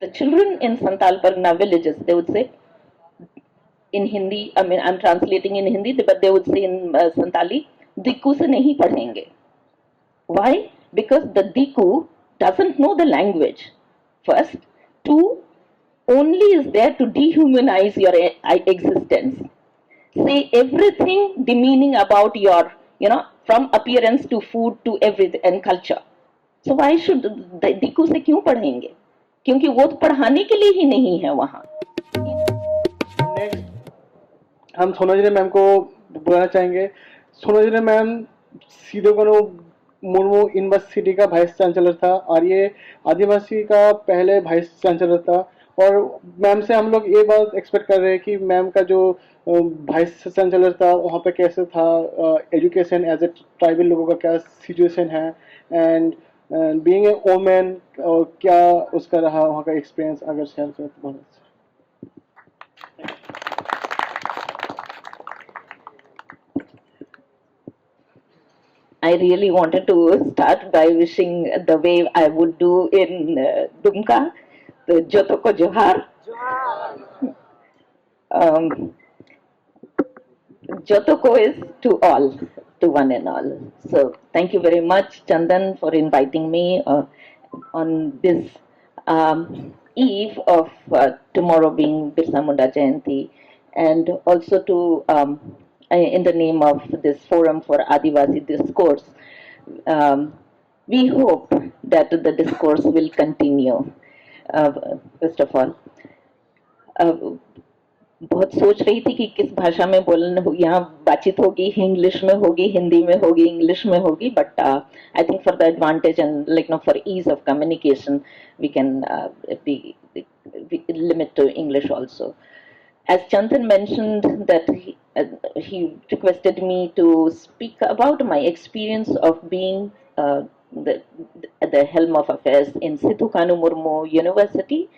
The children in Santal Pargana villages, they would say in Hindi, I mean, I'm translating in Hindi, but they would say in Santali, Diku se nahi padhenge. Why? Because the Diku doesn't know the language. First. Two, only is there to dehumanize your existence. Say everything demeaning about your, from appearance to food to everything and culture. So why should Diku से क्यों पढ़ेंगे? क्योंकि वो तो पढ़ाने के लिए ही नहीं है वहाँ. नेक्स्ट हम सोनाझरिया मैम को बुलाना चाहेंगे. सोनाझरिया मैम सीधे को मुर्मू यूनिवर्सिटी का वाइस चांसलर था और ये आदिवासी का पहले वाइस चांसलर था. और मैम से हम लोग ये बात एक्सपेक्ट कर रहे हैं कि मैम का जो वाइस चांसलर था वहाँ पे कैसे था, एजुकेशन एज ए ट्राइबल लोगों का क्या सिचुएशन है, एंड बीइंग ए वुमेन क्या उसका रहा वहाँ का एक्सपीरियंस अगर शेयर करें तो बहुत अच्छा. I really wanted to start by wishing the way I would do in Dumka, the Jotoko Johar. Jotoko is to all, to one and all. So thank you very much, Chandan, for inviting me on this eve of tomorrow being Birsa Munda Jayanti, and also to in the name of this Forum for Adivasi Discourse. We hope that the discourse will continue. First of all, बहुत सोच रही थी कि किस भाषा में बोलना, यहाँ बातचीत होगी, इंग्लिश में होगी, हिंदी में होगी, इंग्लिश में होगी, but I think for the advantage and for ease of communication we can limit to English also. As Chandan mentioned that he requested me to speak about my experience of being at the helm of affairs in Sidhu Kanu Murmu University.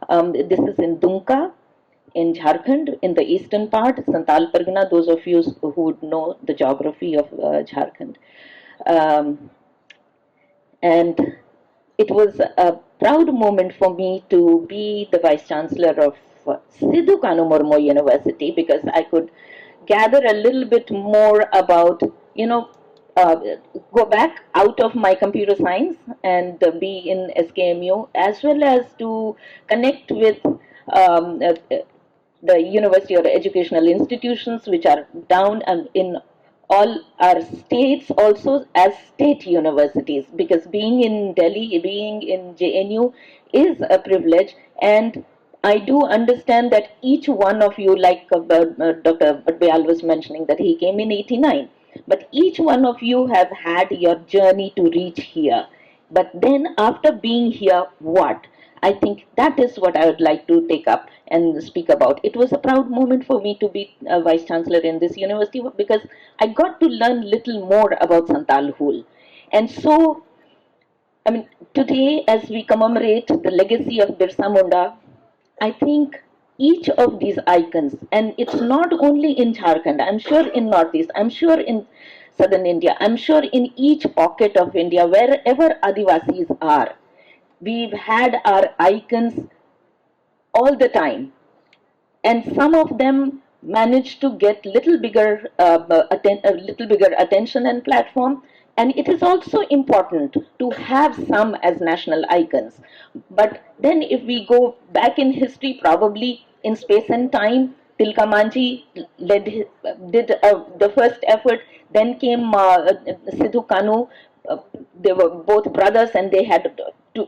This is in Dumka, in Jharkhand, in the eastern part, Santal Pargana, those of you who would know the geography of Jharkhand. And it was a proud moment for me to be the Vice Chancellor of Sidhu Kanu Murmu University, because I could gather a little bit more about, go back out of my computer science and be in SKMU, as well as to connect with the university or educational institutions which are down in all our states also as state universities, because being in Delhi, being in JNU is a privilege, and I do understand that each one of you, like Dr. Badbayal was mentioning that he came in 89, but each one of you have had your journey to reach here. But then after being here, what? I think that is what I would like to take up and speak about. It was a proud moment for me to be a Vice Chancellor in this university, because I got to learn little more about Santal Hul. And so, I mean, today as we commemorate the legacy of Birsa Munda, I think each of these icons, and it's not only in Jharkhand, I'm sure in Northeast, I'm sure in Southern India, I'm sure in each pocket of India, wherever Adivasis are, we've had our icons all the time, and some of them managed to get little bigger attention and platform. And it is also important to have some as national icons. But then if we go back in history, probably in space and time, Tilka Manji did the first effort. Then came Sidhu Kanu. They were both brothers and they had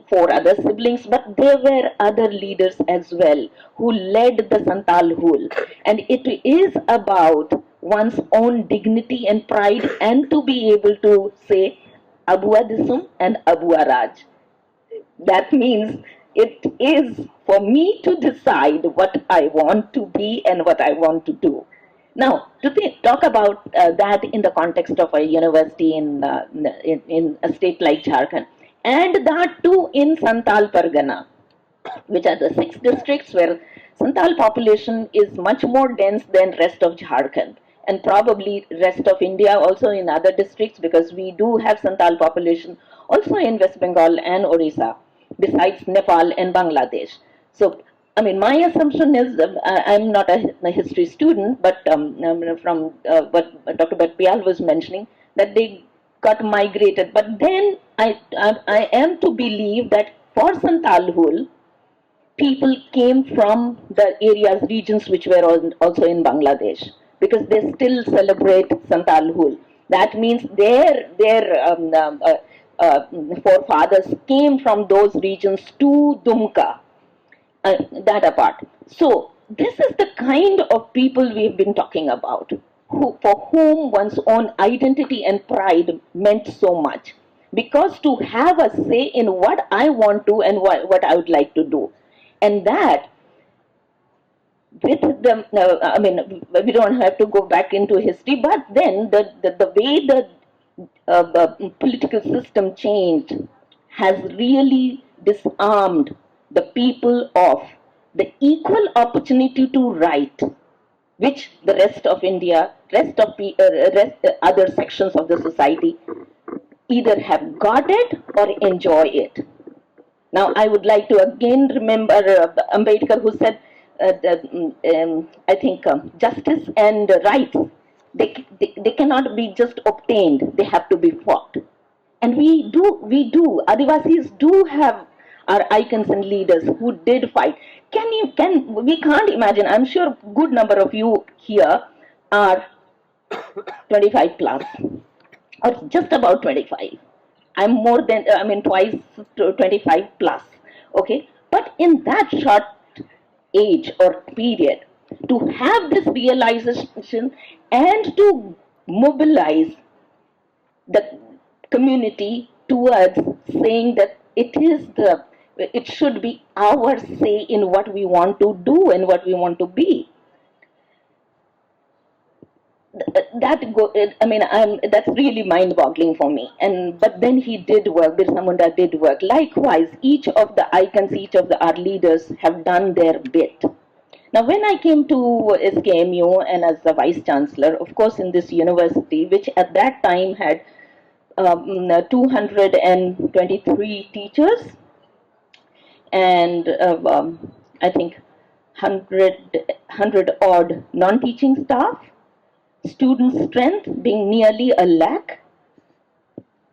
four other siblings, but there were other leaders as well who led the Santal Hul. And it is about one's own dignity and pride, and to be able to say Abua Disum and Abua Raj. That means it is for me to decide what I want to be and what I want to do. Now, to talk about that in the context of a university in a state like Jharkhand, and that too in Santal Pargana, which are the 6 districts where Santal population is much more dense than rest of Jharkhand, and probably rest of India also in other districts, because we do have Santal population also in West Bengal and Orissa. besides Nepal and Bangladesh. So, I mean, my assumption is I'm not a history student, but from what Dr. Batpial was mentioning, that they got migrated. But then I am to believe that for Santalhul, people came from the areas, regions which were also in Bangladesh, because they still celebrate Santalhul. That means their forefathers came from those regions to Dumka, that apart. So this is the kind of people we've been talking about, for whom one's own identity and pride meant so much. Because to have a say in what I want to and what I would like to do. And that, with the, I mean, we don't have to go back into history, but then the way the political system changed has really disarmed the people of the equal opportunity to write, which the rest of India, other sections of the society either have got it or enjoy it. Now, I would like to again remember Ambedkar, who said, I think, justice and rights, they cannot be just obtained, they have to be fought. And we do, Adivasis do have our icons and leaders who did fight. We can't imagine, I'm sure good number of you here are 25 plus, or just about 25. I'm more than, I mean, twice 25 plus. Okay. But in that short age or period, to have this realization and to mobilize the community towards saying that it should be our say in what we want to do and what we want to be. That's really mind-boggling for me. But then he did work. Birsa Munda did work. Likewise, each of the icons, each of our leaders have done their bit. Now, when I came to SKMU and as the vice chancellor, of course, in this university, which at that time had 223 teachers and I think 100 odd non-teaching staff, student strength being nearly a lakh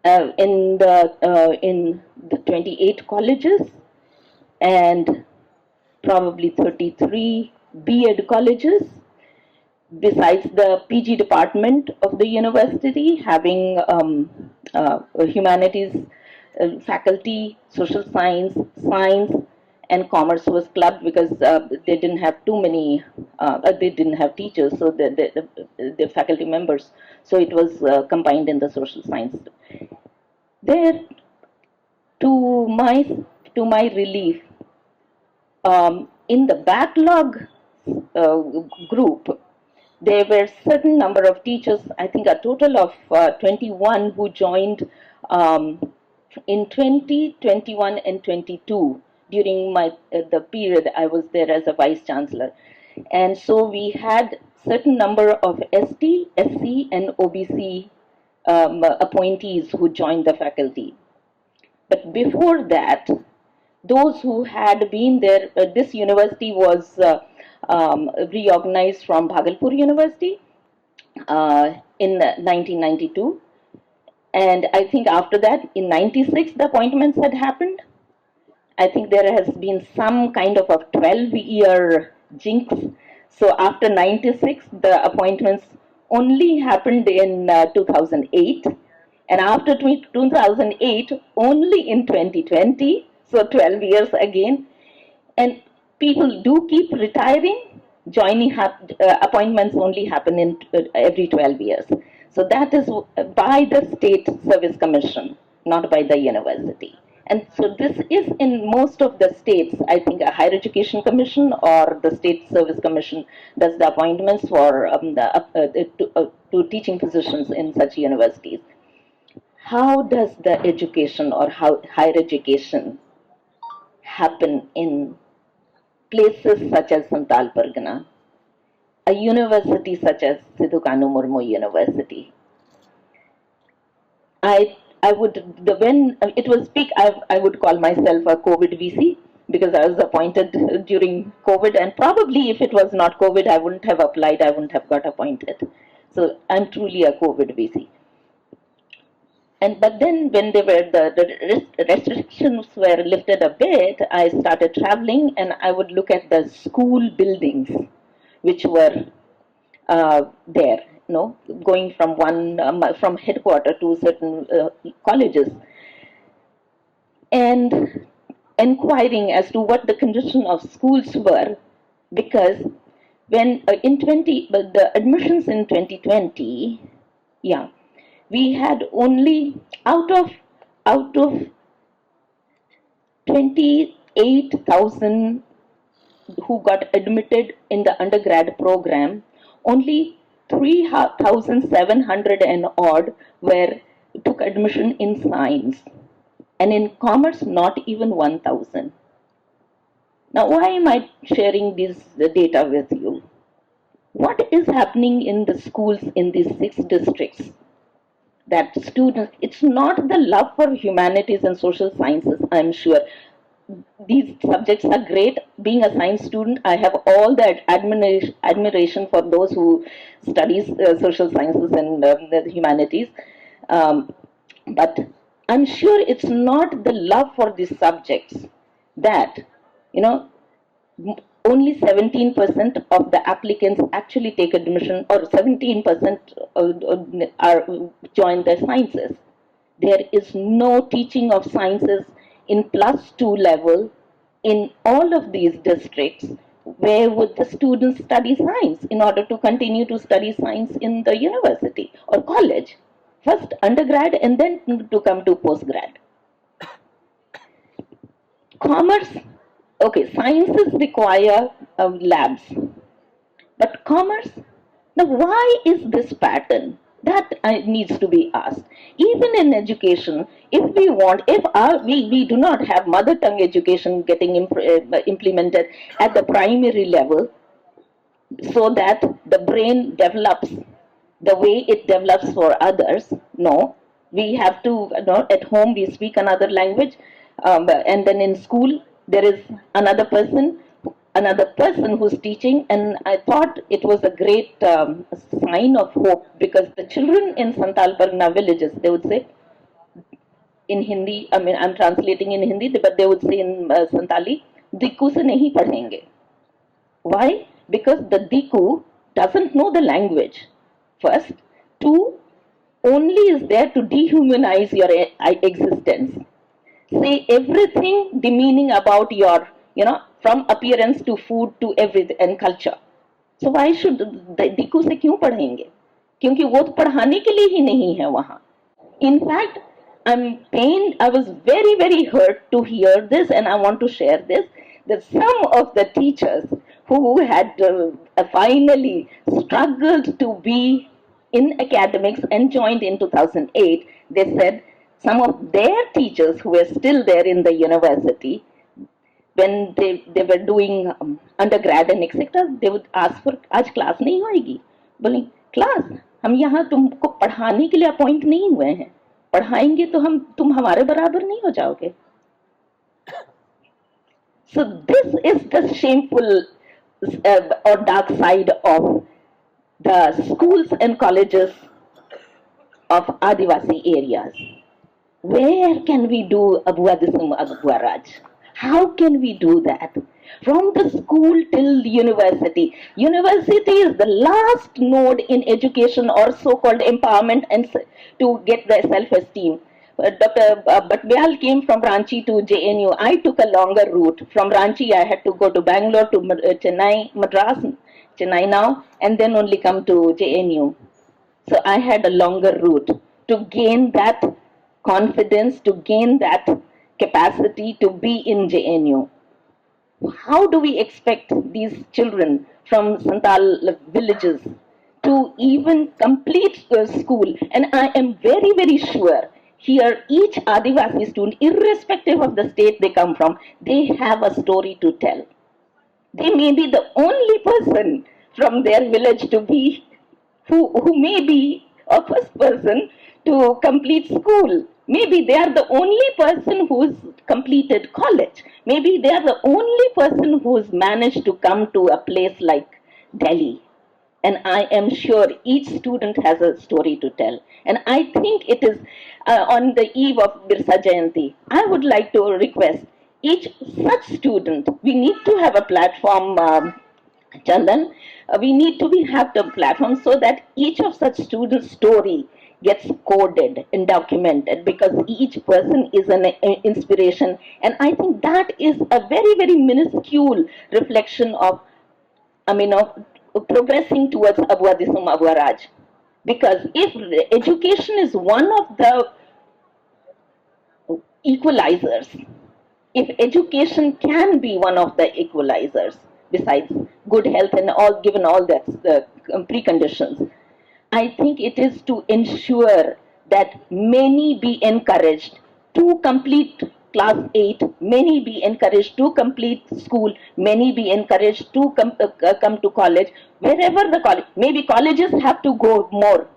in the 28 colleges, and probably 33 B.Ed colleges, besides the PG department of the university having humanities faculty, social science, science, and commerce was clubbed because they didn't have too many, they didn't have teachers, so the faculty members, so it was combined in the social science. There, to my relief, in the backlog group, there were certain number of teachers, I think a total of 21 who joined in 2021 and 22 during the period I was there as a vice chancellor. And so we had certain number of ST, SC, and OBC appointees who joined the faculty. But before that, those who had been there, this university was reorganized from Bhagalpur University in 1992. And I think after that, in 96, the appointments had happened. I think there has been some kind of a 12-year jinx. So after 96, the appointments only happened in 2008. And after 2008, only in 2020. So 12 years again. And people do keep retiring. Joining appointments only happen in every 12 years. So that is by the State Service Commission, not by the university. And so this is in most of the states, I think a higher education commission or the State Service Commission does the appointments for to teaching positions in such universities. How does the education or how higher education happen in places such as Santal Pargana, a university such as Sidhu Kanu Murmu University? I I would, when it was peak, I would call myself a COVID VC because I was appointed during COVID, and probably if it was not COVID, I wouldn't have applied, I wouldn't have got appointed. So I'm truly a COVID VC. And but then when the restrictions were lifted a bit, I started traveling, and I would look at the school buildings, which were there, going from from headquarter to certain colleges, and inquiring as to what the condition of schools were, because when the admissions in 2020, yeah, we had only out of 28,000 who got admitted in the undergrad program, only 3,700 and odd took admission in science, and in commerce not even 1,000. Now, why am I sharing this data with you? What is happening in the schools in these 6 districts? That students, it's not the love for humanities and social sciences, I'm sure. These subjects are great. Being a science student, I have all that admiration for those who studies social sciences and the humanities. But I'm sure it's not the love for these subjects that, you know, only 17% of the applicants actually take admission, or 17% are join the sciences. There is no teaching of sciences in +2 level in all of these districts. Where would the students study science in order to continue to study science in the university or college? First undergrad and then to come to postgrad. Commerce, okay, sciences require labs, but commerce, now why is this pattern? That needs to be asked. Even in education, if we do not have mother tongue education getting implemented at the primary level, so that the brain develops the way it develops for others, no. We have to, at home we speak another language, and then in school there is another person who's teaching, and I thought it was a great sign of hope, because the children in Santal Pargana villages, they would say in Hindi, I mean I'm translating in Hindi, but they would say in Santali, Diku se nahi padhenge. Why? Because the Diku doesn't know the language. First, two, only is there to dehumanize your existence. Say everything demeaning about your, from appearance to food to everything and culture. So why should Diku से क्यों पढ़ेंगे? क्योंकि वो तो पढ़ाने के लिए ही नहीं है वहाँ. In fact, I'm pained. I was very, very hurt to hear this, and I want to share this. That some of the teachers who had finally struggled to be in academics and joined in 2008, they said some of their teachers who were still there in the university, when they were doing undergrad and etc., they would ask for, आज class नहीं होएगी? बोले class, हम यहाँ तुमको पढ़ाने के लिए अपॉइंट नहीं हुए हैं, पढ़ाएंगे तो तुम हमारे बराबर नहीं हो जाओगे. So this is the shameful or dark side of the schools and colleges of Adivasi areas. Where can we do Abu Adisum Abu Raj? How can we do that? From the school till the university. University is the last node in education or so-called empowerment and to get the self-esteem. Dr. Bhatbyal came from Ranchi to JNU. I took a longer route. From Ranchi, I had to go to Bangalore, to Chennai, Madras, Chennai now, and then only come to JNU. So I had a longer route to gain that confidence, to gain that capacity to be in JNU. How do we expect these children from Santal villages to even complete school? And I am very, very sure here each Adivasi student, irrespective of the state they come from, they have a story to tell. They may be the only person from their village to be who may be a first person to complete school. Maybe they are the only person who's completed college. Maybe they are the only person who's managed to come to a place like Delhi. And I am sure each student has a story to tell. And I think it is on the eve of Birsa Jayanti, I would like to request each such student, we need to have a platform, Chandan, we need to have the platform so that each of such students' story gets coded and documented, because each person is an inspiration. And I think that is a very, very minuscule reflection of, of progressing towards Abwadisum Abwaraj. Because if education is one of the equalizers, if education can be one of the equalizers, besides good health and all, given all that the preconditions, I think it is to ensure that many be encouraged to complete class 8, many be encouraged to complete school, many be encouraged to come to college, wherever the college, maybe colleges have to go more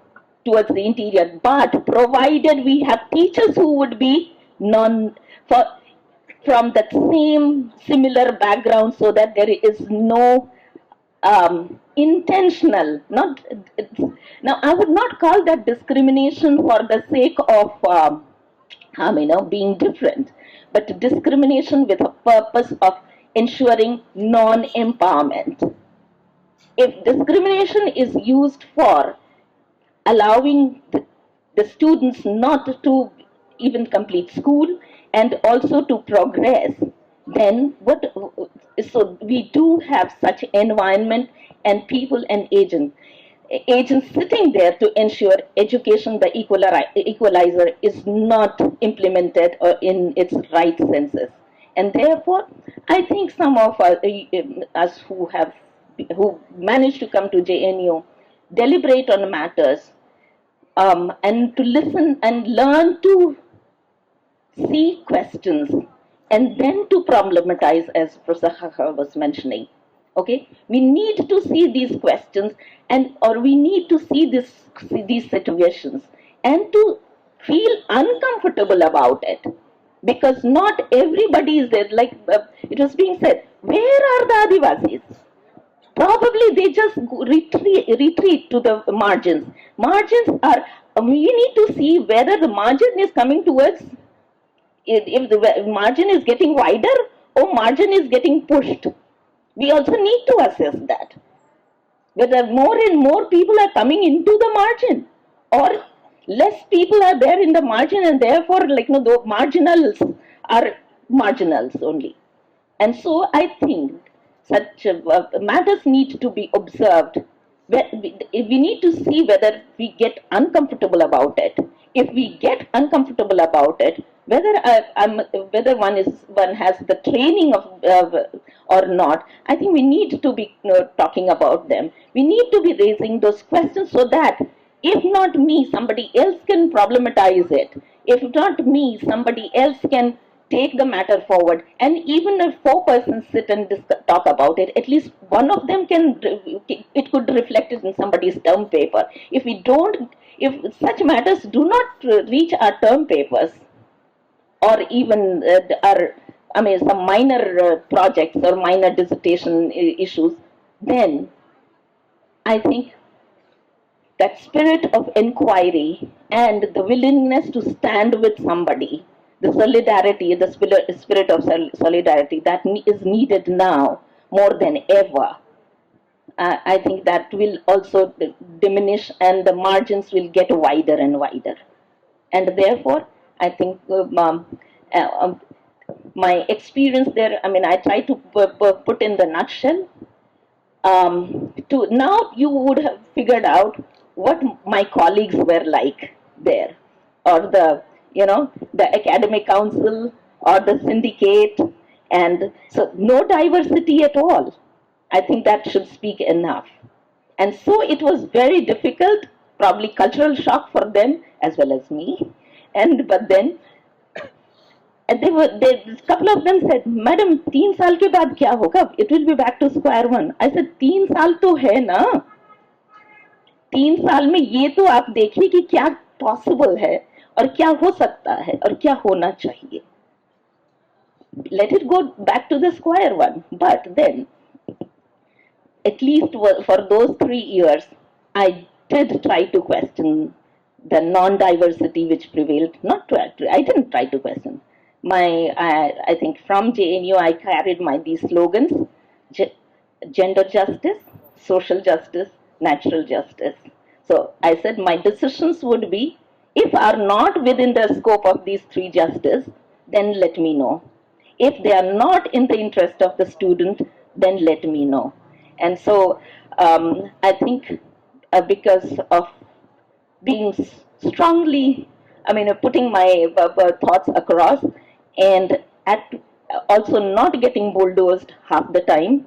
towards the interior, but provided we have teachers who would be non for from that same similar background, so that there is no intentional, not now I would not call that discrimination for the sake of being different, but discrimination with a purpose of ensuring non-empowerment. If discrimination is used for allowing the students not to even complete school and also to progress, then what, so we do have such environment and people and agents sitting there to ensure education, the equalizer, is not implemented or in its right senses. And therefore, I think some of us who managed to come to JNU deliberate on matters, and to listen and learn to see questions and then to problematize, as Professor Khakha was mentioning. Okay, we need to see these questions, and or we need to see these situations and to feel uncomfortable about it, because not everybody is there. Like it was being said, where are the Adivasis? Probably they just retreat to the margins. Margins are, we need to see whether the margin is coming towards, if the margin is getting wider or margin is getting pushed. We also need to assess that, whether more and more people are coming into the margin, or less people are there in the margin, and therefore, like, the marginals are marginals only. And so I think such matters need to be observed. We need to see whether we get uncomfortable about it. If we get uncomfortable about it, whether one has the training of or not, I think we need to be talking about them. We need to be raising those questions, so that if not me, somebody else can problematize it. If not me, somebody else can take the matter forward. And even if 4 persons sit and talk about it, at least one of them can, it could reflect it in somebody's term paper. If we don't, if such matters do not reach our term papers, or even some minor projects or minor dissertation issues, then I think that spirit of inquiry and the willingness to stand with somebody, the solidarity, the spirit of solidarity that is needed now more than ever, I think that will also diminish, and the margins will get wider and wider. And therefore, I think my experience there, I try to put in the nutshell. To now, you would have figured out what my colleagues were like there, or the academic council or the syndicate, and so no diversity at all. I think that should speak enough. And so it was very difficult, probably cultural shock for them as well as me. But then a couple of them said, "Madam, 3 साल के बाद क्या होगा? It will be back to square one." I said, 3 साल तो है ना? 3 साल में ये तो आप देखिए कि क्या पॉसिबल है, और क्या हो सकता है और क्या होना चाहिए. Let it go back to the square one. But then, at least for those 3 years, I did try to question the non-diversity which prevailed. Not to, I didn't try to question. I think from JNU I carried these slogans: gender justice, social justice, natural justice. So I said my decisions would be, if are not within the scope of these three justice, then let me know. If they are not in the interest of the student, then let me know. And so I think because of being strongly, putting my thoughts across, and at also not getting bulldozed half the time,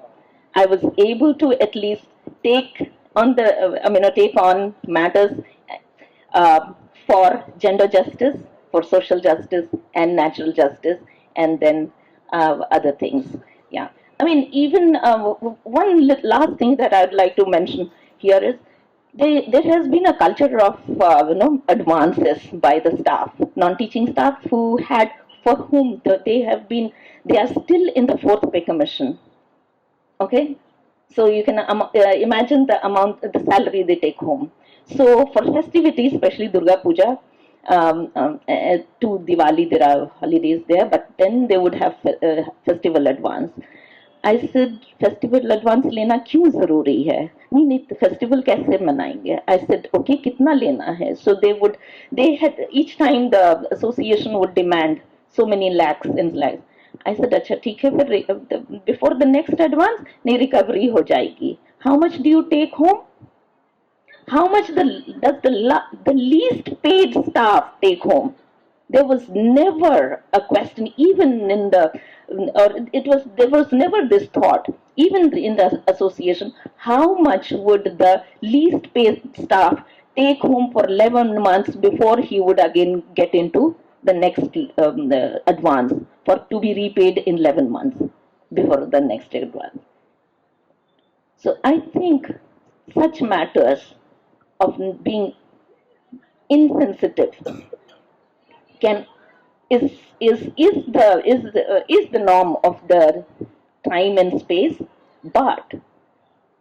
I was able to at least take on take on matters uh, for gender justice, for social justice, and natural justice, and then other things. Yeah, even one last thing that I'd like to mention here is there has been a culture of advances by the staff, non-teaching staff who had for whom they are still in the fourth pay commission. Okay, so you can imagine the salary they take home. So for festivities, especially Durga Puja, to Diwali, there are holidays there, but then they would have festival advance. I said festival advance लेना क्यों जरूरी है. नहीं नहीं festival कैसे मनाएंगे. I said okay कितना लेना है. So they had each time the association would demand so many lakhs and lakhs. I said अच्छा ठीक है फिर before the next advance नहीं recovery हो जाएगी. How much do you take home? How much does the least paid staff take home? There was never a question, even in the, or it was, there was never this thought, even in the association, how much would the least paid staff take home for 11 months before he would again get into the next the advance for to be repaid in 11 months before the next advance. So I think such matters of being insensitive can is the norm of the time and space, but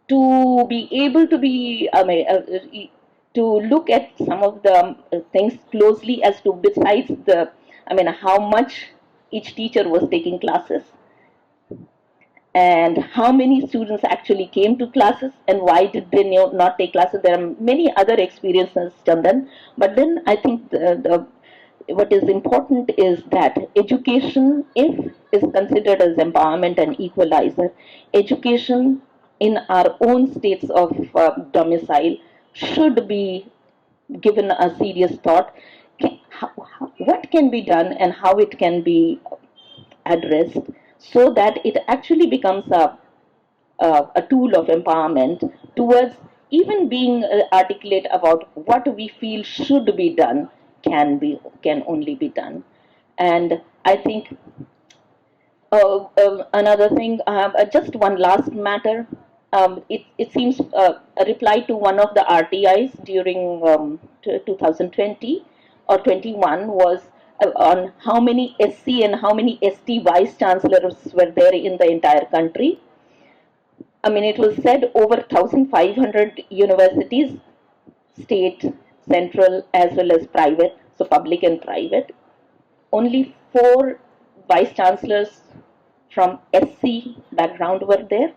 to be able to be to look at some of the things closely as to besides the how much each teacher was taking classes and how many students actually came to classes and why did they not take classes. There are many other experiences, Chandan, but then I think what is important is that education, if is considered as empowerment and equalizer, education in our own states of domicile should be given a serious thought. What can be done and how it can be addressed so that it actually becomes a tool of empowerment towards even being articulate about what we feel should be done can only be done. And I think another thing, just one last matter. It seems a reply to one of the RTIs during 2020 or 21 was on how many SC and how many ST vice chancellors were there in the entire country. It was said over 1,500 universities, state, central, as well as private, so public and private. Only 4 vice chancellors from SC background were there.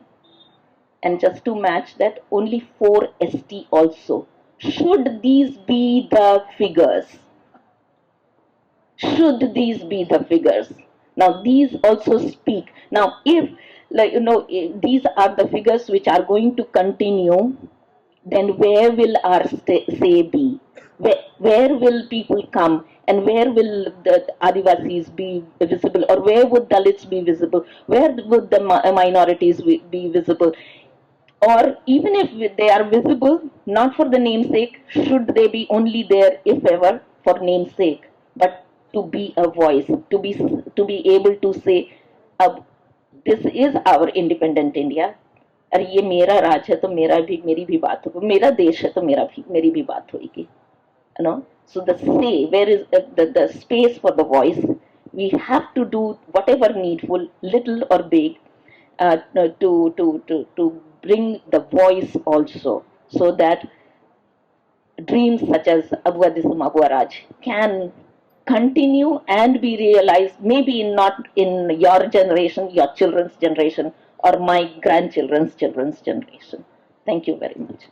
And just to match that, only 4 ST also. Should these be the figures? Should these be the figures? Now, these also speak. Now, if these are the figures which are going to continue, then where will our say be? Where will people come and where will the Adivasis be visible, or where would Dalits be visible? Where would the minorities be visible? Or even if they are visible, not for the namesake, should they be only there, if ever, for namesake, but to be a voice, to be able to say, this is our independent India. अरे ये मेरा राज है तो मेरी भी बात होगी, मेरा देश है तो मेरी भी बात होगी. So the say, where is the space for the voice? We have to do whatever needful, little or big, to bring the voice also, so that dreams such as Abwadism Abwaraj can continue and be realized, maybe not in your generation, your children's generation, or my grandchildren's children's generation. Thank you very much.